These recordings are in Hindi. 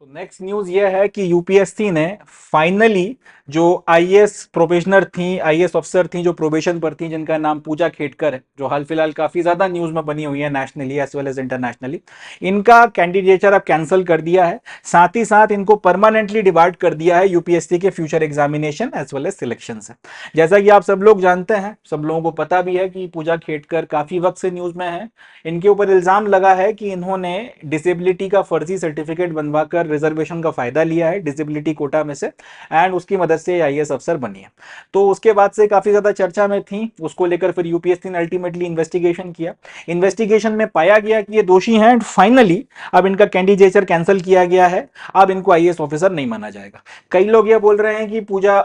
तो नेक्स्ट न्यूज ये है कि यूपीएससी ने फाइनली जो आईएएस प्रोबेशनर थी, आईएएस अफसर थी जो प्रोबेशन पर थी, जिनका नाम पूजा खेटकर है, जो हाल फिलहाल काफी ज्यादा न्यूज में बनी हुई है nationally as well as internationally, इनका कैंडिडेचर अब कैंसिल कर दिया है। साथ ही साथ इनको परमानेंटली डिबार्ड कर दिया है यूपीएससी के future examination as well as selection से। जैसा कि आप सब लोग जानते हैं, सब लोगों को पता भी है कि पूजा खेटकर काफी वक्त से न्यूज में है। इनके ऊपर इल्जाम लगा है कि इन्होंने डिसेबिलिटी का फर्जी सर्टिफिकेट बनवाकर रिजर्वेशन का फायदा लिया है डिसेबिलिटी कोटा में से, एंड उसकी मदद से आईएएस अफसर बनी है। तो उसके बाद से काफी ज्यादा चर्चा में थी, उसको लेकर फिर यूपीएससी ने अल्टीमेटली इन्वेस्टिगेशन किया। इन्वेस्टिगेशन में पाया गया कि ये दोषी हैं एंड फाइनली अब इनका कैंडिडेचर कैंसिल किया गया है। अब इनको आईएएस ऑफिसर नहीं माना जाएगा। कई लोग ये बोल रहे हैं कि पूजा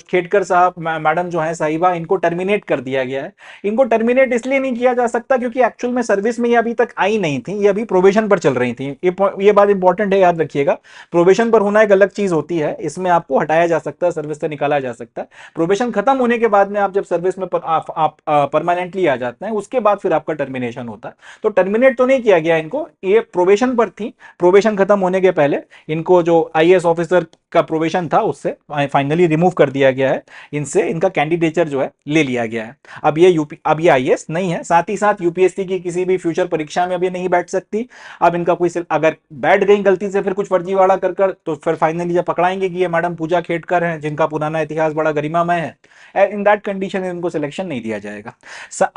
खेटकर साहब, मैडम जो है साहिबा, इनको टर्मिनेट कर दिया गया है। इनको टर्मिनेट इसलिए नहीं किया जा सकता क्योंकि एक्चुअल में सर्विस में ये अभी तक आई नहीं थी, ये अभी प्रोबेशन पर चल रही थी। ये बात इंपॉर्टेंट है, याद रखिएगा। प्रोबेशन पर होना एक अलग चीज होती है, इसमें आपको हटाया जा सकता है, सर्विस से निकाला जा सकता है। प्रोबेशन खत्म होने के बाद में आप जब सर्विस में आप परमानेंटली आ जाते हैं, उसके बाद फिर आपका टर्मिनेशन होता है। तो टर्मिनेट तो नहीं किया गया इनको, ये प्रोबेशन पर थी। प्रोबेशन खत्म होने के पहले इनको जो आईएएस ऑफिसर का प्रोबेशन था उससे फाइनली रिमूव कर दिया गया है। इनसे इनका कैंडिडेचर जो है ले लिया गया है। अब ये आईएएस नहीं है। साथ ही साथ यूपीएससी की किसी भी फ्यूचर परीक्षा में अब ये नहीं बैठ सकती। अब इनका कोई अगर बैठ गई गलती से फिर कुछ फर्जीवाड़ा कर तो फिर फाइनली जब पकड़ाएंगे कि ये मैडम पूजा खेटकर हैं, जिनका पुराना इतिहास बड़ा गरिमामय है, इन दैट कंडीशन इनको सिलेक्शन नहीं दिया जाएगा।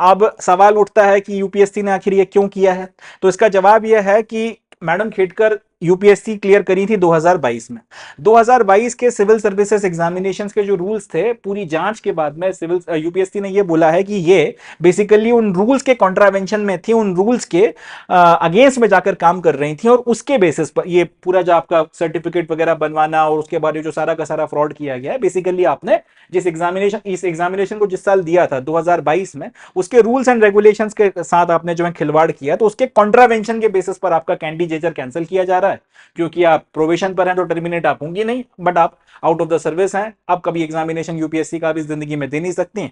अब सवाल उठता है कि यूपीएससी ने आखिर ये क्यों किया है। तो इसका जवाब यह है कि मैडम खेटकर यूपीएससी क्लियर करी थी 2022 में। 2022 के सिविल सर्विसेज एग्जामिनेशंस के जो रूल्स थे, पूरी जांच के बाद में सिविल यूपीएससी ने ये बोला है कि ये बेसिकली उन रूल्स के कॉन्ट्रावेंशन में थी, उन रूल्स के अगेंस्ट में जाकर काम कर रही थी, और उसके बेसिस पर ये पूरा जो आपका सर्टिफिकेट वगैरह बनवाना और उसके बाद जो सारा का सारा फ्रॉड किया गया है। बेसिकली आपने इस एग्जामिनेशन को जिस साल दिया था 2022 में, उसके रूल्स एंड रेगुलेशंस के साथ आपने जो है खिलवाड़ किया, तो उसके कॉन्ट्रावेंशन के बेसिस पर आपका कैंडिडेचर कैंसिल किया जा रहा है। क्योंकि आप प्रोबेशन पर हैं तो टर्मिनेट आप होंगी नहीं, बट आप आउट ऑफ द सर्विस हैं, आप कभी एग्जामिनेशन यूपीएससी का भी जिंदगी में दे नहीं सकती।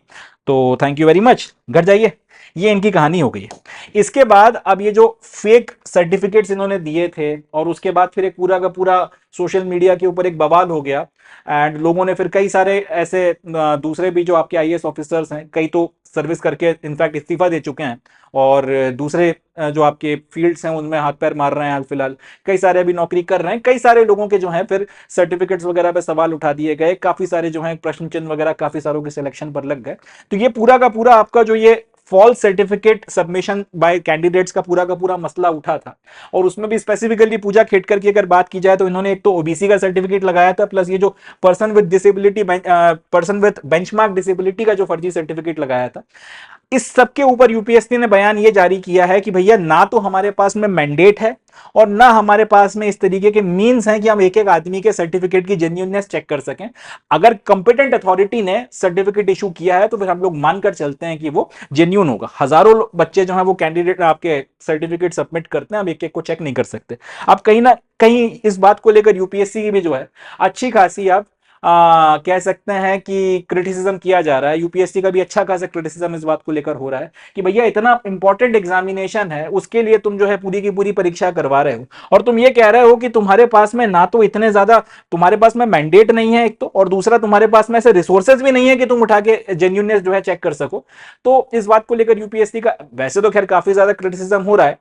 तो थैंक यू वेरी मच, घर जाइए। ये इनकी कहानी हो गई है। इसके बाद अब ये जो फेक सर्टिफिकेट्स इन्होंने दिए थे, और उसके बाद फिर एक पूरा का पूरा सोशल मीडिया के ऊपर एक बवाल हो गया, एंड लोगों ने फिर कई सारे ऐसे दूसरे भी जो आपके आईएएस ऑफिसर्स हैं, कई तो सर्विस करके इनफैक्ट इस्तीफा दे चुके हैं, और दूसरे जो आपके फील्ड्स हैं उनमें हाथ पैर मार रहे हैं हाल फिलहाल। कई सारे अभी नौकरी कर रहे हैं। कई सारे लोगों के जो हैं फिर सर्टिफिकेट्स वगैरह पे सवाल उठा दिए गए। काफी सारे जो हैं प्रश्न चिन्ह वगैरह काफी सारों के सिलेक्शन पर लग गए। तो ये पूरा का पूरा आपका जो ये false certificate submission by candidates का पूरा मसला उठा था। और उसमें भी स्पेसिफिकली पूजा खेटकर की अगर बात की जाए तो इन्होंने एक तो ओबीसी का सर्टिफिकेट लगाया था, प्लस ये जो पर्सन विद बेंचमार्क डिसेबिलिटी का जो फर्जी सर्टिफिकेट लगाया था। इस सब के ऊपर यूपीएससी ने बयान ये जारी किया है कि भैया ना तो हमारे पास में मैंडेट है, और ना हमारे पास में इस तरीके के मींस हैं कि हम एक एक आदमी के सर्टिफिकेट की जेन्युइननेस चेक कर सकें। अगर कंपिटेंट अथॉरिटी ने सर्टिफिकेट इशू किया है तो फिर हम लोग मानकर चलते हैं कि वो जेन्युइन होगा। हजारों बच्चे जो हैं वो कैंडिडेट आपके सर्टिफिकेट सबमिट करते हैं, हम एक एक को चेक नहीं कर सकते। अब कहीं ना कहीं इस बात को लेकर यूपीएससी की भी जो है अच्छी खासी आप कह सकते हैं कि क्रिटिसिज्म किया जा रहा है। यूपीएससी का भी अच्छा खासा क्रिटिसिज्म इस बात को लेकर हो रहा है कि भैया इतना इंपॉर्टेंट एग्जामिनेशन है, उसके लिए तुम जो है पूरी की पूरी परीक्षा करवा रहे हो, और तुम ये कह रहे हो कि तुम्हारे पास में ना तो इतने ज्यादा तुम्हारे पास में मैंडेट नहीं है एक तो, और दूसरा तुम्हारे पास में ऐसे रिसोर्सेज भी नहीं है कि तुम उठा के जेन्युइननेस जो है चेक कर सको। तो इस बात को लेकर यूपीएससी का वैसे तो खैर काफी ज्यादा क्रिटिसिज्म हो रहा है।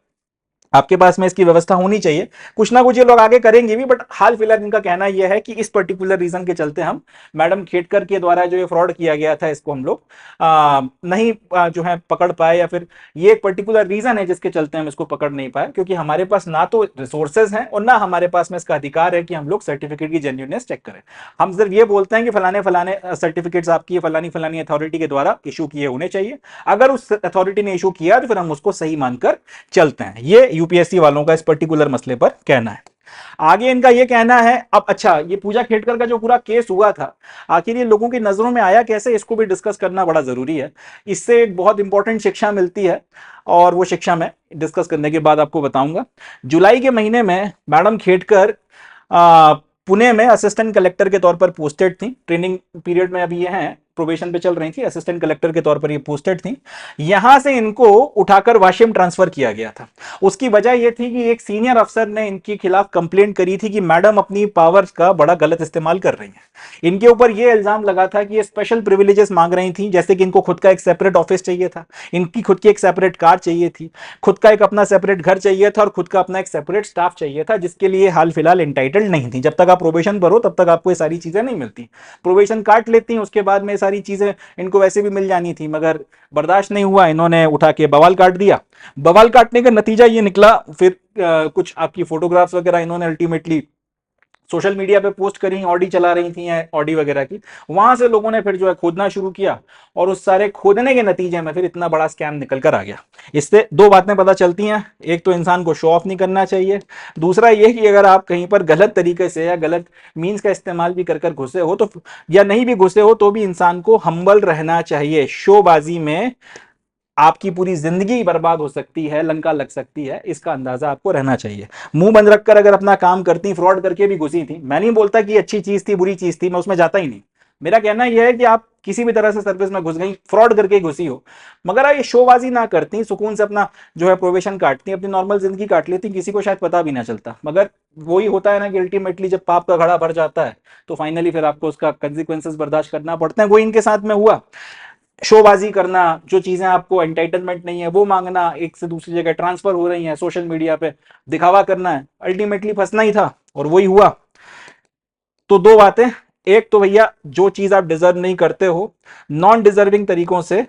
आपके पास में इसकी व्यवस्था होनी चाहिए, कुछ ना कुछ ये लोग आगे करेंगे भी, बट हाल फिलहाल इनका कहना यह है कि इस पर्टिकुलर रीजन के चलते हम मैडम खेटकर के द्वारा जो ये फ्रॉड किया गया था इसको हम लोग नहीं जो है पकड़ पाए, या फिर ये एक पर्टिकुलर रीजन है जिसके चलते हम इसको पकड़ नहीं पाए, क्योंकि हमारे पास ना तो रिसोर्सेज हैं और ना हमारे पास में इसका अधिकार है कि हम लोग सर्टिफिकेट की जेन्युइननेस चेक करें। हम सिर्फ ये बोलते हैं कि फलाने फलाने सर्टिफिकेट्स आपकी फलानी फलानी अथॉरिटी के द्वारा इशू किए होने चाहिए। अगर उस अथॉरिटी ने इशू किया तो फिर हम उसको सही मानकर चलते हैं। ये यूपीएससी वालों का इस पर्टिकुलर मसले पर कहना है। आगे इनका यह कहना है, अब अच्छा ये पूजा खेटकर का जो पूरा केस हुआ था, आखिर ये लोगों की नजरों में आया कैसे, इसको भी डिस्कस करना बड़ा जरूरी है। इससे एक बहुत इंपॉर्टेंट शिक्षा मिलती है, और वो शिक्षा मैं डिस्कस करने के बाद आपको बताऊंगा। जुलाई के महीने में मैडम खेटकर पुणे में असिस्टेंट कलेक्टर के तौर पर पोस्टेड थी। ट्रेनिंग पीरियड में अभी ये हैं, प्रोबेशन पे चल रही थी, असिस्टेंट कलेक्टर के तौर पर ये पोस्टेड थी। यहां से इनको उठाकर वाशिम ट्रांसफर किया गया था। उसकी वजह यह थी कि एक सीनियर अफसर ने इनके खिलाफ कंप्लेंट करी थी कि मैडम अपनी पावर्स का बड़ा गलत इस्तेमाल कर रही हैं। इनके ऊपर यह इल्जाम लगा था कि ये स्पेशल प्रिविलेजेस मांग रही थी, जैसे कि इनको खुद का एक सेपरेट ऑफिस चाहिए था, इनकी खुद की एक सेपरेट कार चाहिए थी, खुद का एक अपना सेपरेट घर चाहिए था और खुद का अपना एक सेपरेट स्टाफ चाहिए था, जिसके लिए हाल फिलहाल इंटाइटल्ड नहीं थी। जब तक आप प्रोबेशन पर हो तब तक आपको ये सारी चीजें नहीं मिलती, प्रोबेशन काट लेती हैं, उसके बाद में सारी चीजें इनको वैसे भी मिल जानी थी, मगर बर्दाश्त नहीं हुआ, इन्होंने उठा के बवाल काट दिया। बवाल काटने का नतीजा ये निकला, फिर कुछ आपकी फोटोग्राफ्स वगैरह इन्होंने अल्टीमेटली सोशल मीडिया पे पोस्ट करी, ऑडी चला रही थी ऑडी वगैरह की, वहां से लोगों ने फिर जो है खोदना शुरू किया और उस सारे खोदने के नतीजे में फिर इतना बड़ा स्कैम निकल कर आ गया। इससे दो बातें पता चलती हैं, एक तो इंसान को शो ऑफ नहीं करना चाहिए, दूसरा ये कि अगर आप कहीं पर गलत तरीके से या गलत मीन्स का इस्तेमाल भी कर कर घुसे हो तो, या नहीं भी घुसे हो तो भी इंसान को हम्बल रहना चाहिए। शोबाजी में आपकी पूरी जिंदगी बर्बाद हो सकती है, लंका लग सकती है, इसका अंदाजा आपको रहना चाहिए। मुंह बंद रखकर अगर अपना काम करती, फ्रॉड करके भी घुसी थी, मैं नहीं बोलता कि अच्छी चीज थी बुरी चीज थी, मैं उसमें जाता ही नहीं। मेरा कहना यह है कि आप किसी भी तरह से सर्विस में घुस गई, फ्रॉड करके घुसी हो, मगर आप ये शोबाजी ना करती, सुकून से अपना जो है प्रोबेशन काटती, अपनी नॉर्मल जिंदगी काट लेती, किसी को शायद पता भी ना चलता। मगर वही होता है ना कि अल्टीमेटली जब पाप का घड़ा भर जाता है तो फाइनली फिर आपको उसका कंसिक्वेंसेस बर्दाश्त करना पड़ता है। वो इनके साथ में हुआ। शोबाजी करना, जो चीजें आपको एंटाइटलमेंट नहीं है वो मांगना, एक से दूसरी जगह ट्रांसफर हो रही है, सोशल मीडिया पे दिखावा करना है, अल्टीमेटली फंसना ही था और वही हुआ। तो दो बातें, एक तो भैया जो चीज आप डिजर्व नहीं करते हो, नॉन डिजर्विंग तरीकों से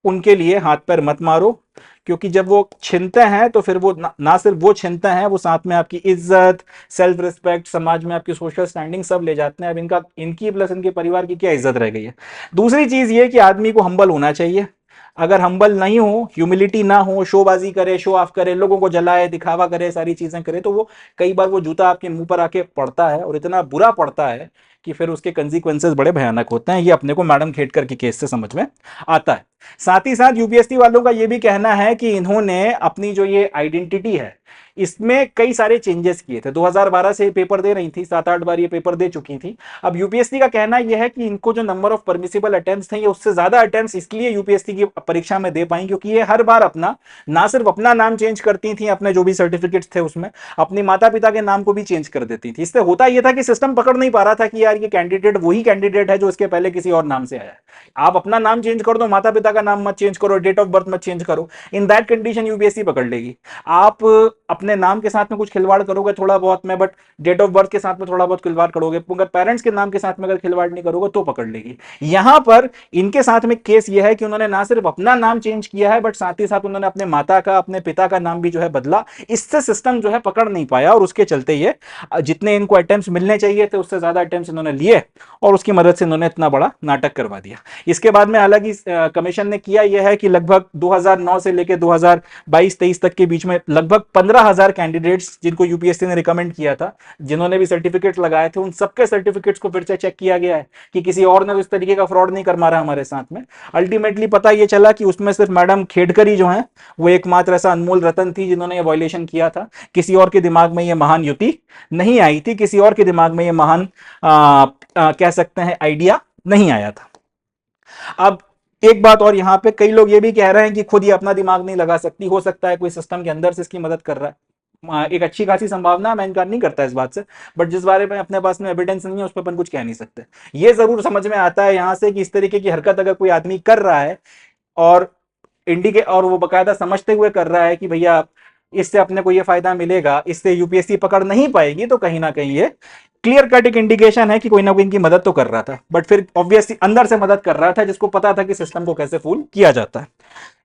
उनके लिए हाथ पैर मत मारो, क्योंकि जब वो छिनते हैं तो फिर वो ना सिर्फ वो छिनते हैं, वो साथ में आपकी इज्जत, सेल्फ रिस्पेक्ट, समाज में आपकी सोशल स्टैंडिंग सब ले जाते हैं। अब इनका, इनकी प्लस इनके परिवार की क्या इज्जत रह गई है। दूसरी चीज ये कि आदमी को हम्बल होना चाहिए। अगर हम्बल नहीं हो, ह्यूमिलिटी ना हो, शोबाजी करे, शो ऑफ करे, लोगों को जलाए, दिखावा करे, सारी चीजें करे, तो वो कई बार वो जूता आपके मुंह पर आके पड़ता है और इतना बुरा पड़ता है कि फिर उसके कंसिक्वेंसेस बड़े भयानक होते हैं। ये अपने को मैडम खेड़कर के केस से समझ में आता है। साथ ही साथ यूपीएससी वालों का ये भी कहना है कि इन्होंने अपनी जो ये आइडेंटिटी है इसमें कई सारे चेंजेस किए थे। 2012 से पेपर दे रही थी, 7-8 बार ये पेपर दे चुकी थी। अब यूपीएससी का कहना यह है कि इनको जो नंबर ऑफ परमिसिबल अटेम्प्ट्स थे, ये उससे ज्यादा अटेम्प्ट्स इसलिए यूपीएससी की परीक्षा में दे पाई क्योंकि ये हर बार अपना, ना सिर्फ अपना नाम चेंज करती थी, अपने जो भी सर्टिफिकेट्स थे उसमें अपने माता पिता के नाम को भी चेंज कर देती थी। इससे होता यह था कि सिस्टम पकड़ नहीं पा रहा था कि यार ये कैंडिडेट वही कैंडिडेट है जो इसके पहले किसी और नाम से आया है। आप अपना नाम चेंज कर दो, माता पिता का नाम मत चेंज करो, डेट ऑफ बर्थ मत चेंज करो, इन दैट कंडीशन यूपीएससी पकड़ लेगी। आप अपने नाम के साथ में कुछ खिलवाड़ करोगे थोड़ा बहुत में, बट डेट ऑफ बर्थ के साथ में थोड़ा बहुत खिलवाड़ करोगे, मगर पेरेंट्स के नाम के साथ में अगर खिलवाड़ नहीं करोगे तो पकड़ लेगी। यहां पर इनके साथ में केस यह है कि उन्होंने ना सिर्फ अपना नाम चेंज किया है, बट साथ ही साथ उन्होंने अपने माता का, अपने पिता का नाम भी जो है बदला। इससे सिस्टम जो है पकड़ नहीं पाया और उसके चलते ये जितने इनको अटेम्प्ट्स मिलने चाहिए थे उससे ज्यादा अटेम्प्ट्स इन्होंने लिए और उसकी मदद से इन्होंने इतना बड़ा नाटक करवा दिया। इसके बाद में हालांकि कमीशन ने किया यह है कि लगभग 2009 से लेकर 2022-23 तक के बीच में लगभग 15,000 कैंडिडेट्स जिनको यूपीएससी ने रिकमेंड किया था, जिन्होंने भी सर्टिफिकेट लगाए थे, उन सबके सर्टिफिकेट्स को फिर से चेक किया गया है कि किसी और ने इस तरीके का फ्रॉड नहीं कर मारा हमारे साथ में। अल्टीमेटली पता यह चला कि उसमें सिर्फ मैडम खेड़कर ही जो है वो एकमात्र ऐसा अनमोल रतन थी जिन्होंने ये वायलेशन किया था। किसी और के दिमाग में यह महान युति नहीं आई थी, किसी और के दिमाग में यह महान कह सकते हैं आइडिया नहीं आया था। अब एक बात और, यहां पे कई लोग ये भी कह रहे हैं कि खुद ये अपना दिमाग नहीं लगा सकती, हो सकता है कोई सिस्टम के अंदर से इसकी मदद कर रहा है। एक अच्छी खासी संभावना, मैं इनकार नहीं करता इस बात से, बट जिस बारे में अपने पास में एविडेंस नहीं है उस पर अपन कुछ कह नहीं सकते। ये जरूर समझ में आता है यहां से कि इस तरीके की हरकत अगर कोई आदमी कर रहा है और इंडिकेट, और वो बकायदा समझते हुए कर रहा है कि भैया इससे अपने को ये फायदा मिलेगा, इससे यूपीएससी पकड़ नहीं पाएगी, तो कहीं ना कहीं ये क्लियर कट एक इंडिकेशन है कि कोई ना कोई इनकी मदद तो कर रहा था, बट फिर ऑब्वियसली अंदर से मदद कर रहा था जिसको पता था कि सिस्टम को कैसे फूल किया जाता है।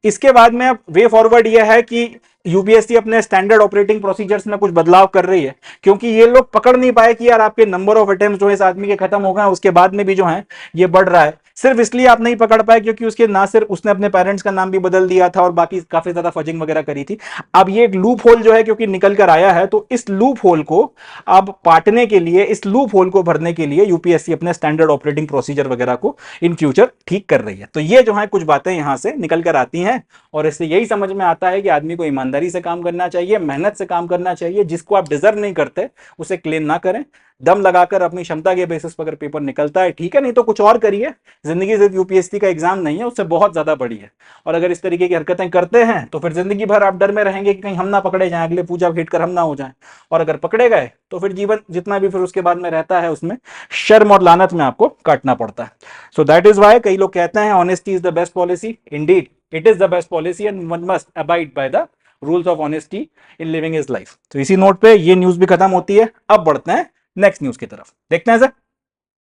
इसके बाद में अब वे फॉरवर्ड यह है कि यूपीएससी अपने स्टैंडर्ड ऑपरेटिंग प्रोसीजर्स में कुछ बदलाव कर रही है, क्योंकि ये लोग पकड़ नहीं पाए कि यार आपके नंबर ऑफ अटेम्प्ट्स जो है इस आदमी के खत्म हो गए, उसके बाद में भी जो है ये बढ़ रहा है। सिर्फ इसलिए आप नहीं पकड़ पाए क्योंकि उसके ना सिर्फ उसने अपने पेरेंट्स का नाम भी बदल दिया था और बाकी काफी ज्यादा फजिंग वगैरह करी थी। अब ये एक लूप होल जो है क्योंकि निकल कर आया है, तो इस लूप होल को अब पाटने के लिए, इस लूप होल को भरने के लिए यूपीएससी अपने स्टैंडर्ड ऑपरेटिंग प्रोसीजर वगैरह को इन फ्यूचर ठीक कर रही है। तो ये जो है कुछ बातें यहां से निकल कर आती हैं और इससे यही समझ में आता है कि आदमी को ईमानदार ईमानदारी से काम करना चाहिए, मेहनत से काम करना चाहिए। जिसको आप डिजर्व नहीं करते उसे क्लेम ना करें। दम लगाकर अपनी क्षमता के बेसिस पर अगर पेपर निकलता है ठीक है, नहीं तो कुछ और करिए। जिंदगी सिर्फ यूपीएससी का एग्जाम नहीं है, उससे बहुत ज्यादा बड़ी है। और अगर इस तरीके की हरकतें करते हैं तो फिर जिंदगी भर आप डर में रहेंगे कि कहीं हम ना पकड़े जाएं, अगले पूजा भेंट कर हम ना हो जाएं। और अगर पकड़े गए तो फिर जीवन जितना भी फिर उसके बाद में रहता है उसमें शर्म और लानत में आपको काटना पड़ता है। सो दैट इज वाई कई लोग कहते हैं honesty is the best policy. Indeed it is the best policy and one must abide by the rules of honesty in living is life. तो इसी नोट पे ये न्यूज भी खत्म होती है। अब बढ़ते हैं नेक्स्ट न्यूज की तरफ, देखते हैं सर।